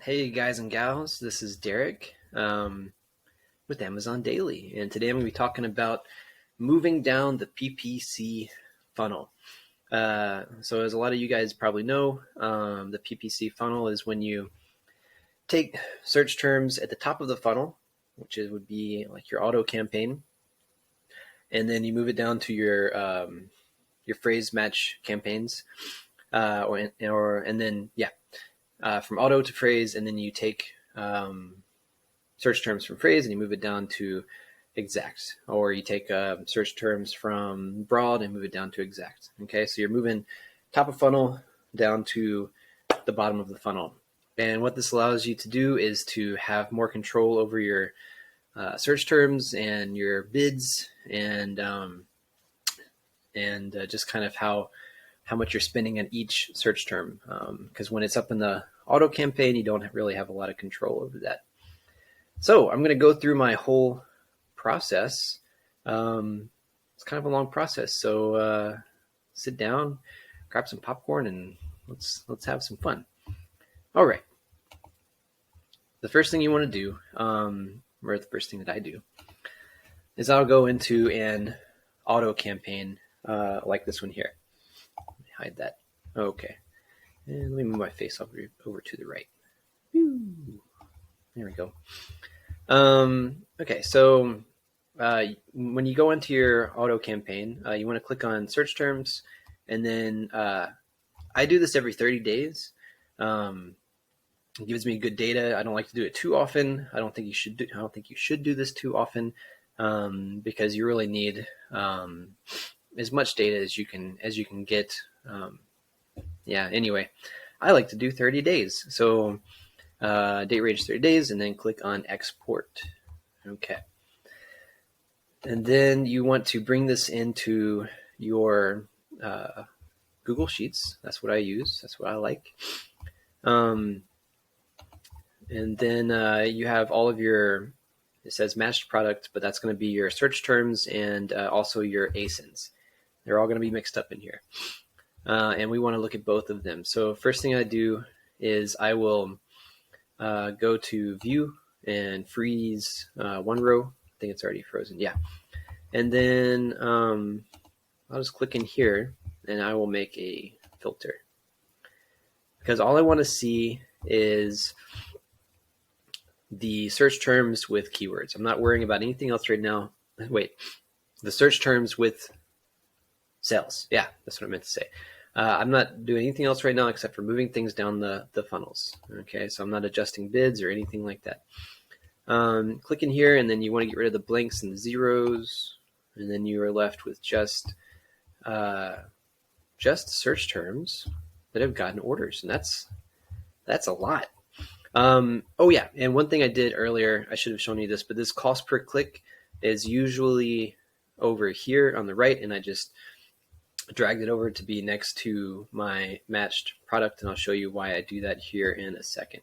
Hey guys and gals, this is Derek with Amazon Daily, and today I'm going to be talking about moving down the PPC funnel. So as a lot of you guys probably know, the PPC funnel is when you take search terms at the top of the funnel, would be like your auto campaign, and then you move it down to your phrase match campaigns, from auto to phrase, and then you take search terms from phrase and you move it down to exact, or you take search terms from broad and move it down to exact. Okay, so you're moving top of funnel down to the bottom of the funnel. And what this allows you to do is to have more control over your search terms and your bids, and just kind of how much you're spending on each search term. Because when it's up in the auto campaign, you don't really have a lot of control over that. So I'm going to go through my whole process. It's kind of a long process, so sit down, grab some popcorn, and let's have some fun. All right. The first thing you want to do, or the first thing that I do, is I'll go into an auto campaign like this one here. Let me hide that. Okay. And let me move my face over to the right. There we go. Okay, so when you go into your auto campaign, you want to click on search terms, and then I do this every 30 days. It gives me good data. I don't like to do it too often. I don't think you should do this too often, because you really need as much data as you can get. Anyway, I like to do 30 days. So date range 30 days, and then click on export. Okay. And then you want to bring this into your Google Sheets. That's what I use. That's what I like. And then you have all of it says matched product, but that's going to be your search terms and also your ASINs. They're all going to be mixed up in here. And we want to look at both of them. So first thing I do is I will go to view and freeze one row. I think it's already frozen. Yeah. And then I'll just click in here and I will make a filter, because all I want to see is the search terms with keywords. I'm not worrying about anything else right now. Wait, the search terms with sales. Yeah, that's what I meant to say. I'm not doing anything else right now except for moving things down the funnels. Okay, so I'm not adjusting bids or anything like that. Click in here, and then you want to get rid of the blanks and the zeros, and then you are left with just search terms that have gotten orders, and that's a lot. Oh yeah, and one thing I did earlier, I should have shown you this, but this cost per click is usually over here on the right, and I just dragged it over to be next to my matched product, and I'll show you why I do that here in a second.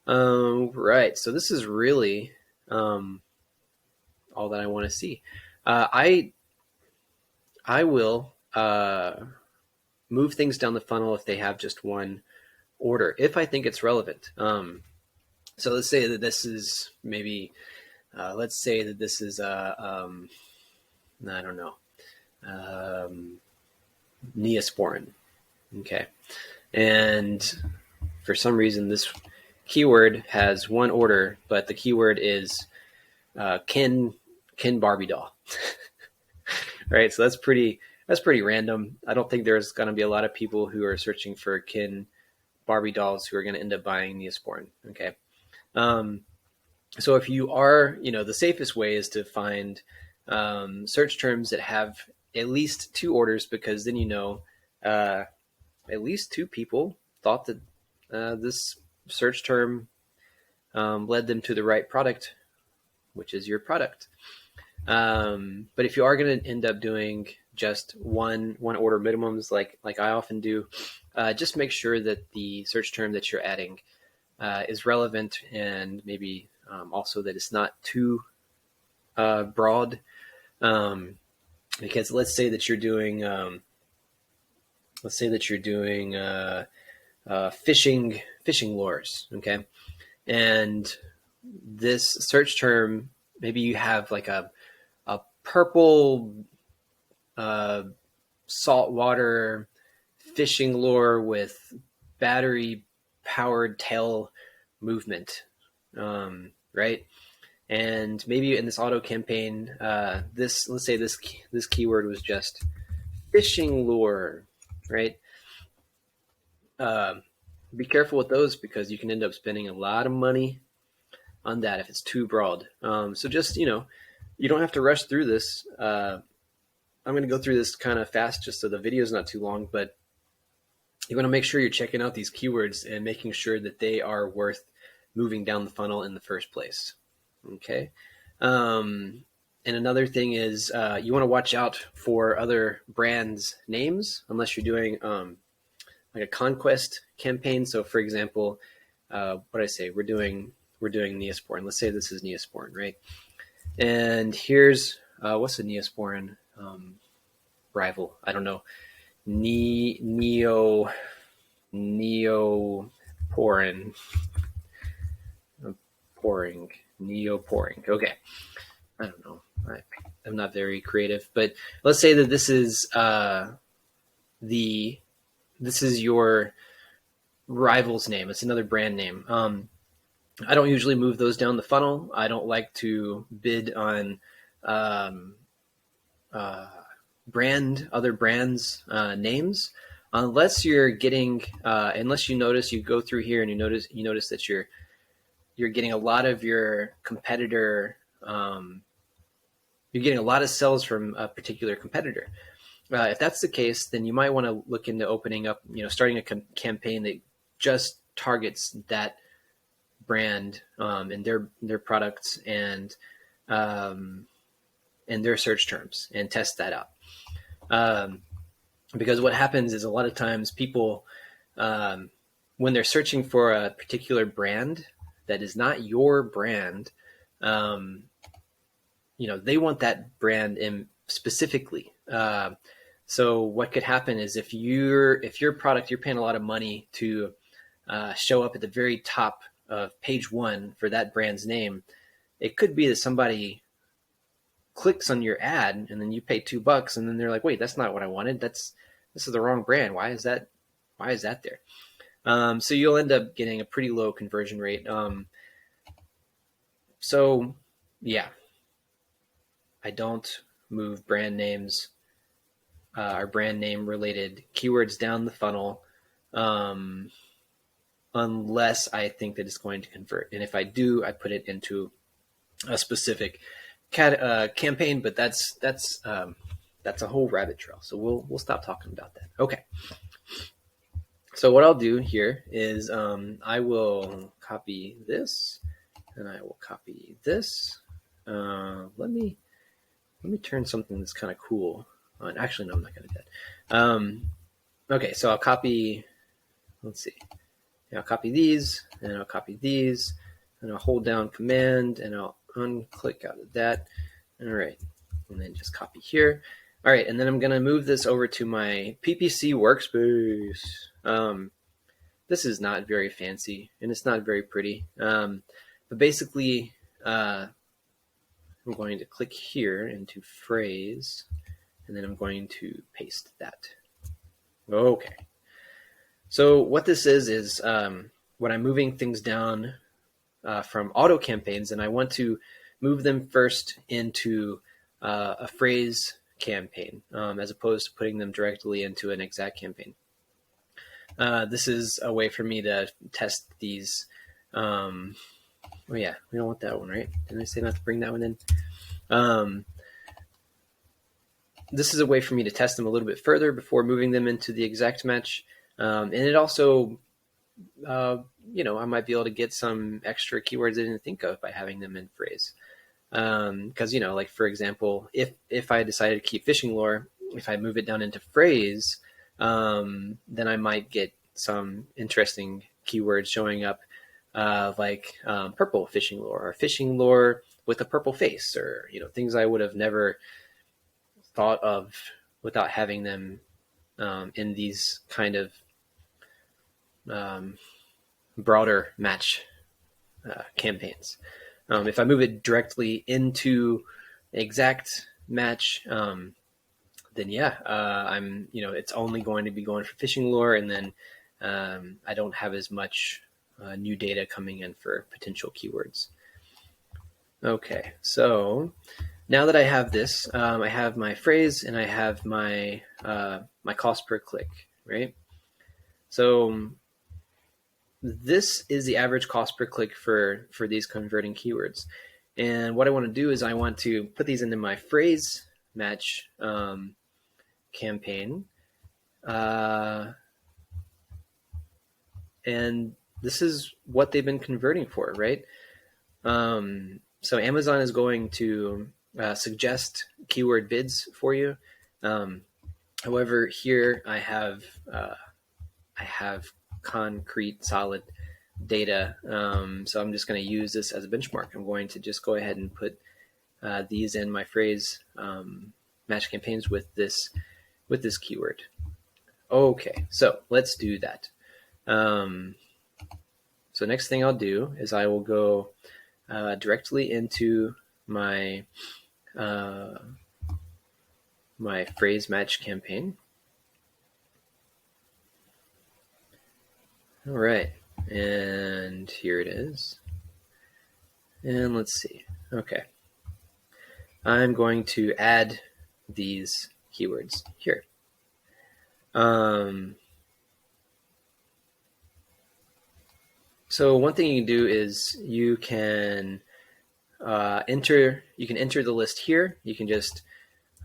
Right, so this is really all that I want to see. I will move things down the funnel if they have just one order, if I think it's relevant. So let's say that this is maybe, I don't know, Neosporin. Okay. And for some reason, this keyword has one order, but the keyword is Ken Barbie doll. Right. So that's pretty random. I don't think there's going to be a lot of people who are searching for Ken Barbie dolls who are going to end up buying Neosporin. Okay. So if you are, the safest way is to find search terms that have at least two orders, because then at least two people thought that this search term led them to the right product, which is your product. But if you are going to end up doing just one order minimums, like I often do, just make sure that the search term that you're adding is relevant, and maybe also that it's not too broad. Because let's say that you're doing fishing fishing lures. Okay, and this search term, maybe you have like a purple saltwater fishing lure with battery powered tail movement, right? And maybe in this auto campaign, let's say this keyword was just fishing lure, right? Be careful with those because you can end up spending a lot of money on that if it's too broad. So just, you don't have to rush through this. I'm going to go through this kind of fast just so the video is not too long, but you want to make sure you're checking out these keywords and making sure that they are worth moving down the funnel in the first place. Okay. And another thing is you want to watch out for other brands' names unless you're doing like a conquest campaign. So, for example, what I say, we're doing Neosporin. Let's say this is Neosporin, right? And here's what's the Neosporin rival? I don't know. Neoporin. Neoporing. Okay. I don't know. I'm not very creative, but let's say that this is your rival's name. It's another brand name. I don't usually move those down the funnel. I don't like to bid on other brands' names, unless you're getting, unless you notice, you go through here and you notice that you're getting a lot of your competitor, you're getting a lot of sales from a particular competitor. If that's the case, then you might want to look into opening up, starting a campaign that just targets that brand and their products and their search terms and test that out. Because what happens is a lot of times people, when they're searching for a particular brand that is not your brand, they want that brand in specifically. So what could happen is if your product, you're paying a lot of money to show up at the very top of page 1 for that brand's name, it could be that somebody clicks on your ad and then you pay $2 and then they're like, wait, that's not what I wanted. This is the wrong brand. Why is that there? So you'll end up getting a pretty low conversion rate. So yeah, I don't move brand names or brand name related keywords down the funnel unless I think that it's going to convert. And if I do, I put it into a specific campaign, but that's a whole rabbit trail. So we'll stop talking about that. Okay. So what I'll do here is I will copy this and I will copy this. Let me turn something that's kind of cool on. Actually, no, I'm not going to do that. Okay, so I'll copy. Let's see. I'll copy these and I'll copy these and I'll hold down Command and I'll unclick out of that. All right, and then just copy here. All right, and then I'm going to move this over to my PPC Workspace. This is not very fancy and it's not very pretty, but basically I'm going to click here into phrase and then I'm going to paste that. Okay. So what this is when I'm moving things down from auto campaigns and I want to move them first into a phrase campaign as opposed to putting them directly into an exact campaign. This is a way for me to test these. Oh yeah, we don't want that one, right? Didn't I say not to bring that one in? This is a way for me to test them a little bit further before moving them into the exact match. And it also, I might be able to get some extra keywords I didn't think of by having them in phrase. Because, like for example, if I decided to keep fishing lure, if I move it down into phrase, then I might get some interesting keywords showing up, like purple fishing lure or fishing lure with a purple face, or things I would have never thought of without having them in these kind of broader match campaigns. If I move it directly into exact match, then yeah, it's only going to be going for fishing lure, and then I don't have as much new data coming in for potential keywords. Okay, so now that I have this, I have my phrase and I have my my cost per click, right? So this is the average cost per click for these converting keywords. And what I want to do is I want to put these into my phrase match campaign. And this is what they've been converting for, right? So Amazon is going to suggest keyword bids for you. However, here I have concrete, solid data. So I'm just going to use this as a benchmark. I'm going to just go ahead and put these in my phrase match campaigns with this keyword. Okay, so let's do that. So next thing I'll do is I will go directly into my my phrase match campaign. All right, and here it is. And let's see. Okay, I'm going to add these keywords here. So one thing you can do is you can enter the list here. You can just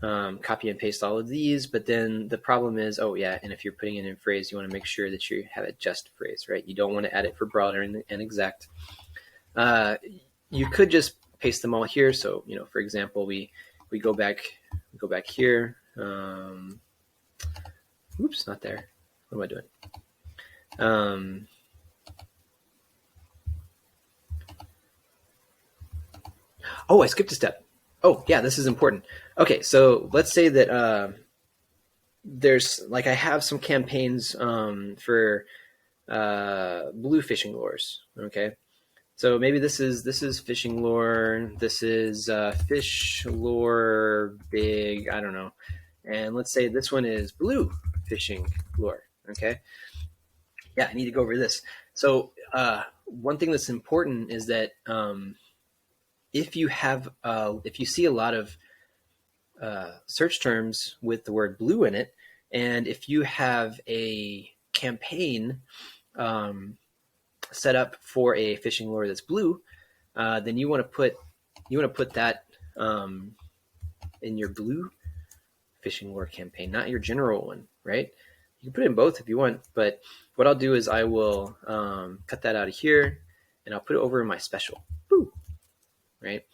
copy and paste all of these, but then the problem is, oh yeah, and if you're putting it in phrase, you want to make sure that you have it just phrase, right? You don't want to add it for broader and exact. You could just paste them all here. So, for example, we go back here. Oops, not there. What am I doing? Oh, I skipped a step. Oh, yeah, this is important. Okay, so let's say that there's I have some campaigns for blue fishing lures. Okay, so maybe this is fishing lure. This is fish lure big. I don't know. And let's say this one is blue fishing lure. Okay, yeah, I need to go over this. So one thing that's important is that if you see a lot of search terms with the word blue in it, and if you have a campaign set up for a fishing lure that's blue, then you want to put that in your blue fishing lure campaign, not your general one, right? You can put it in both if you want, but what I'll do is I will cut that out of here, and I'll put it over in my special. Boo. Right.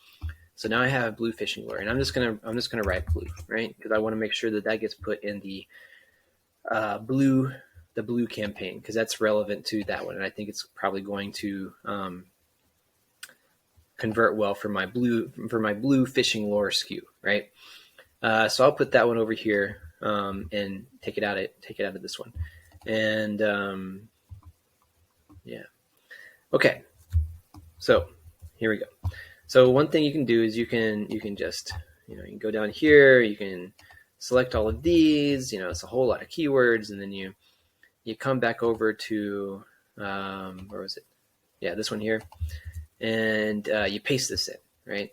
So now I have blue fishing lure, and I'm just gonna write blue, right? Because I want to make sure that gets put in the blue campaign, because that's relevant to that one, and I think it's probably going to convert well for my blue fishing lure SKU, right? So I'll put that one over here and take it out of this one, and yeah. Okay. So here we go. So one thing you can do is you can just, you can go down here, you can select all of these, it's a whole lot of keywords, and then you come back over to, where was it? Yeah, this one here, and you paste this in, right?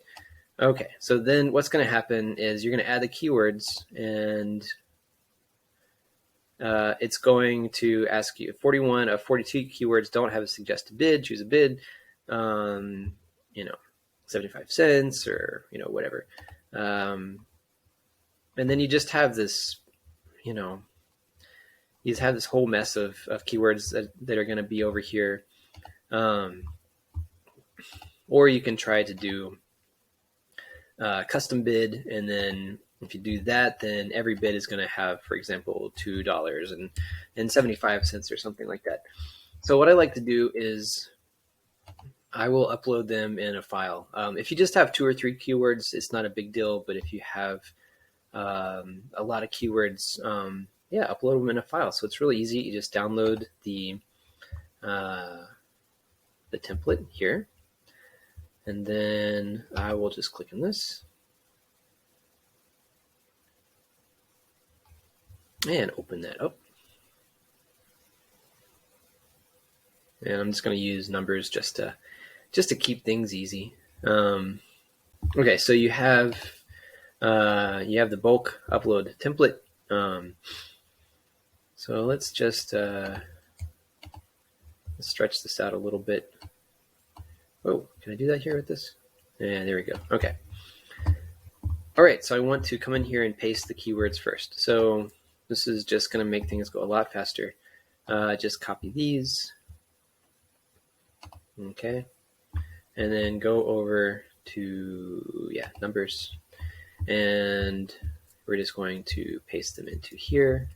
Okay, so then what's going to happen is you're going to add the keywords, and it's going to ask you 41 of 42 keywords don't have a suggested bid, choose a bid, 75 cents or, whatever. And then you just have this, you just have this whole mess of keywords that are going to be over here. Or you can try to do custom bid. And if you do that, then every bid is going to have, for example, $2.75 or something like that. So what I like to do is I will upload them in a file. If you just have 2 or 3 keywords, it's not a big deal. But if you have a lot of keywords, upload them in a file. So it's really easy. You just download the the template here. And then I will just click on this and open that up. And I'm just going to use numbers just to keep things easy. Okay, so you have the bulk upload template. So let's just let's stretch this out a little bit. Oh, can I do that here with this? Yeah, there we go. Okay. All right, so I want to come in here and paste the keywords first. So this is just going to make things go a lot faster. Just copy these. Okay. And then go over to, numbers. And we're just going to paste them into here.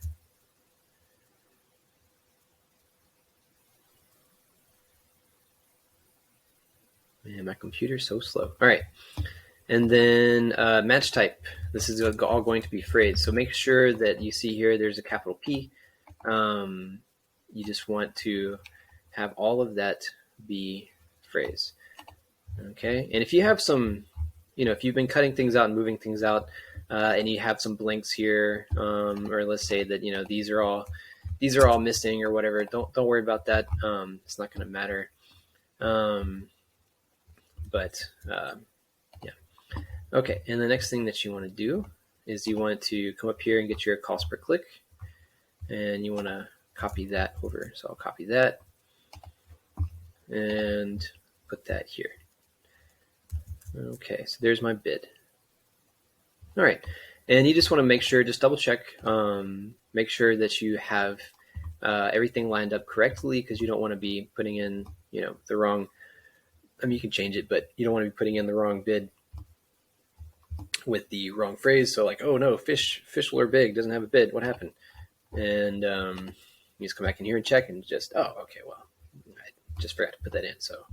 Man, my computer's so slow. All right. And then match type. This is all going to be phrase. So make sure that you see here there's a capital P. You just want to have all of that be phrase. Okay. And if you have some, if you've been cutting things out and moving things out, and you have some blanks here, or let's say that these are all missing or whatever, don't worry about that. It's not going to matter. Okay, and the next thing that you want to do is you want to come up here and get your cost per click, and you want to copy that over. So I'll copy that and put that here. Okay, so there's my bid. All right, and you just want to make sure, just double check, make sure that you have everything lined up correctly, because you don't want to be putting in, the wrong. I mean, you can change it, but you don't want to be putting in the wrong bid with the wrong phrase. So like, oh no, fish lure big doesn't have a bid. What happened? And you just come back in here and check, and just, oh, okay, well, I just forgot to put that in. So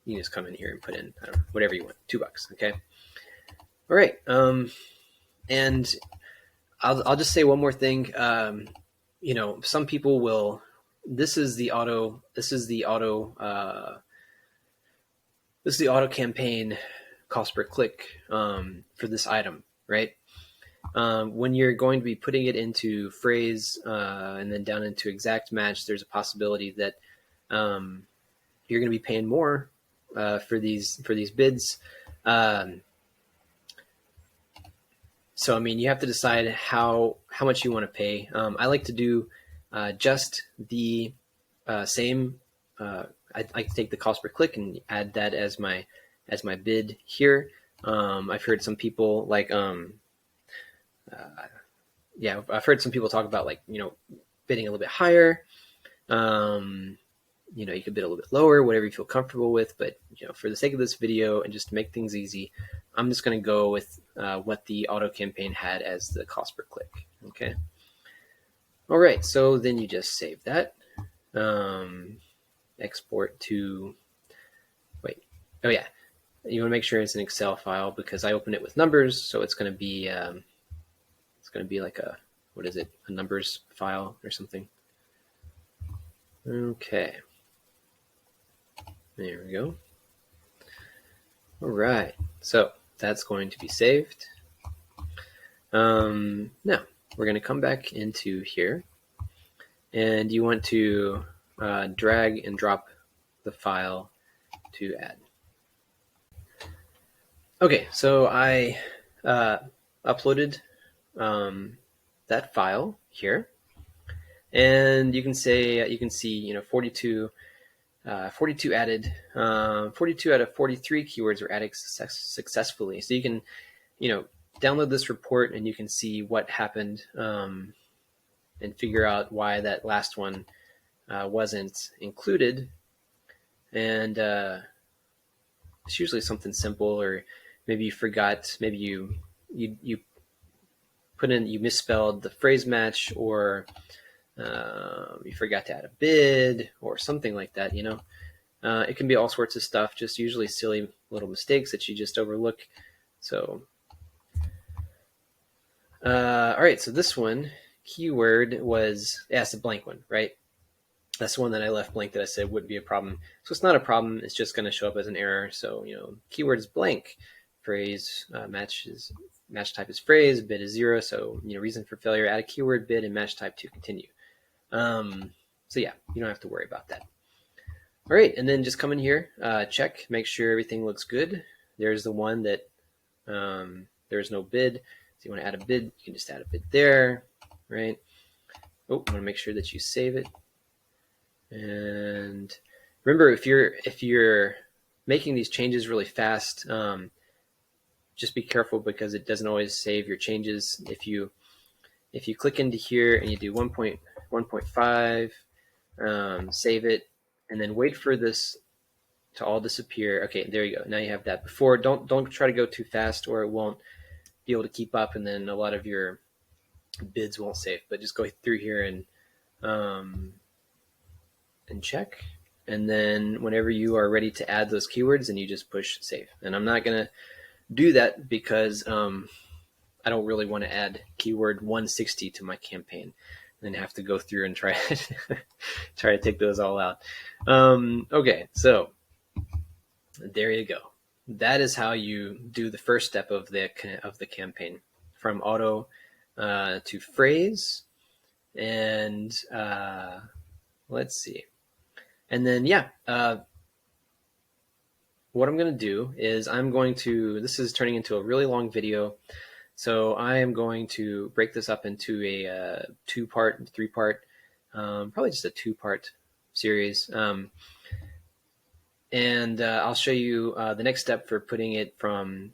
you just come in here and put in, I don't know, whatever you want, $2. Okay. All right. And I'll just say one more thing. Some people will. This is the auto campaign cost per click for this item, right? When you're going to be putting it into phrase and then down into exact match, there's a possibility that you're going to be paying more for these bids. So I mean, you have to decide how much you want to pay. I like to do just the same. I like to take the cost per click and add that as my bid here. I've heard some people I've heard some people talk about bidding a little bit higher. You could bid a little bit lower, whatever you feel comfortable with. But for the sake of this video and just to make things easy, I'm just going to go with what the auto campaign had as the cost per click. Okay. All right. So then you just save that. Export to. Wait. Oh yeah. You want to make sure it's an Excel file, because I open it with numbers, so it's going to be like a numbers file or something. Okay. There we go. All right. So that's going to be saved. Now we're going to come back into here, and you want to drag and drop the file to add. Okay, so I uploaded that file here, and you can see 42 added. 42 out of 43 keywords were added successfully. So you can download this report, and you can see what happened and figure out why that last one wasn't included. And it's usually something simple, or maybe you forgot, maybe you misspelled the phrase match, or you forgot to add a bid or something like that. It can be all sorts of stuff, just usually silly little mistakes that you just overlook. So all right, so this one keyword was, it's a blank one, right? That's the one that I left blank that I said would be a problem. So it's not a problem. It's just going to show up as an error. So, keyword is blank. Phrase match type is phrase. Bid is 0. So, reason for failure, add a keyword, bid, and match type to continue. So yeah, you don't have to worry about that. All right, and then just come in here, check, make sure everything looks good. There's the one that there's no bid. So you want to add a bid, you can just add a bid there, right? Oh, I want to make sure that you save it. And remember, if you're making these changes really fast, just be careful because it doesn't always save your changes. If you click into here and you do 1.5, save it, and then wait for this to all disappear. Okay, there you go. Now you have that. Before, don't try to go too fast or it won't be able to keep up, and then a lot of your bids won't save. But just go through here and check, and then whenever you are ready to add those keywords, then you just push save. And I'm not gonna do that because I don't really want to add keyword 160 to my campaign and then have to go through and try to take those all out. Okay, so there you go. That is how you do the first step of the campaign, from auto to phrase, and let's see. And then what I'm going to do is this is turning into a really long video, so I am going to break this up into a 2-part, 3-part, probably just a 2-part series. And I'll show you the next step for putting it from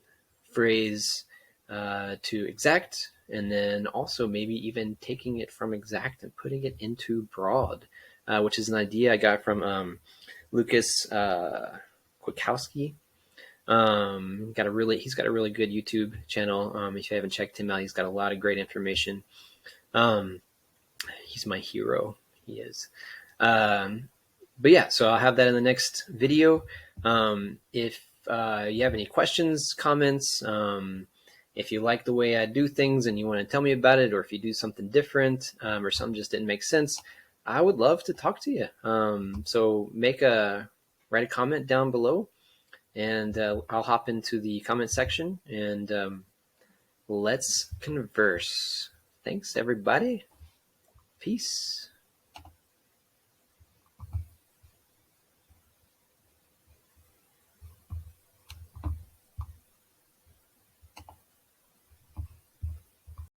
phrase to exact, and then also maybe even taking it from exact and putting it into broad, which is an idea I got from Lucas Kwiatkowski. He's got a really good YouTube channel. If you haven't checked him out, he's got a lot of great information. He's my hero. He is. But yeah, so I'll have that in the next video. If you have any questions, comments, if you like the way I do things and you want to tell me about it, or if you do something different, or something just didn't make sense, I would love to talk to you. So write a comment down below, and I'll hop into the comment section and let's converse. Thanks, everybody. Peace.